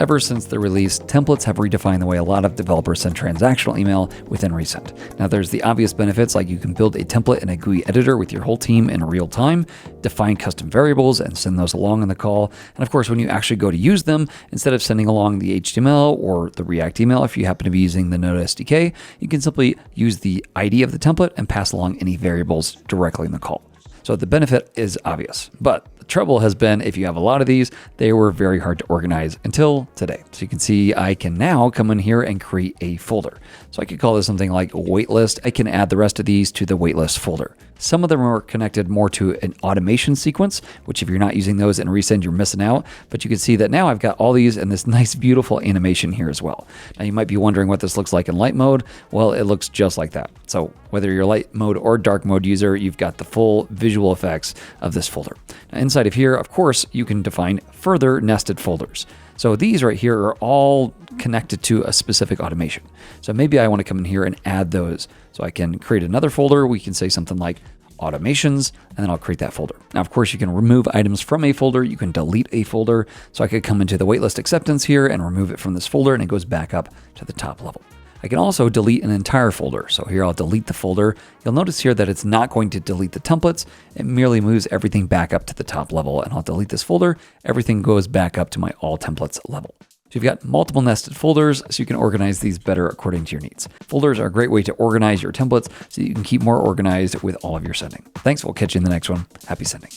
ever since the release, templates have redefined the way a lot of developers send transactional email within Resend. Now, there's the obvious benefits, like you can build a template in a GUI editor with your whole team in real time, define custom variables and send those along in the call. And of course, when you actually go to use them, instead of sending along the HTML or the React email, if you happen to be using the Node SDK, you can simply use the ID of the template and pass along any variables directly in the call. So the benefit is obvious, but the trouble has been, if you have a lot of these, they were very hard to organize until today. So you can see I can now come in here and create a folder. So I could call this something like waitlist. I can add the rest of these to the waitlist folder. Some of them are connected more to an automation sequence, which if you're not using those in Resend, you're missing out. But you can see that now I've got all these and this nice, beautiful animation here as well. Now you might be wondering what this looks like in light mode. Well, it looks just like that. So whether you're light mode or dark mode user, you've got the full visual effects of this folder. Now inside of here, of course, you can define further nested folders. So these right here are all connected to a specific automation. So maybe I want to come in here and add those. So I can create another folder. We can say something like automations, and then I'll create that folder. Now, of course, you can remove items from a folder. You can delete a folder. So I could come into the waitlist acceptance here and remove it from this folder, and it goes back up to the top level. I can also delete an entire folder. So here I'll delete the folder. You'll notice here that it's not going to delete the templates. It merely moves everything back up to the top level, and I'll delete this folder. Everything goes back up to my all templates level. So you've got multiple nested folders, so you can organize these better according to your needs. Folders are a great way to organize your templates so you can keep more organized with all of your sending. Thanks. We'll catch you in the next one. Happy sending.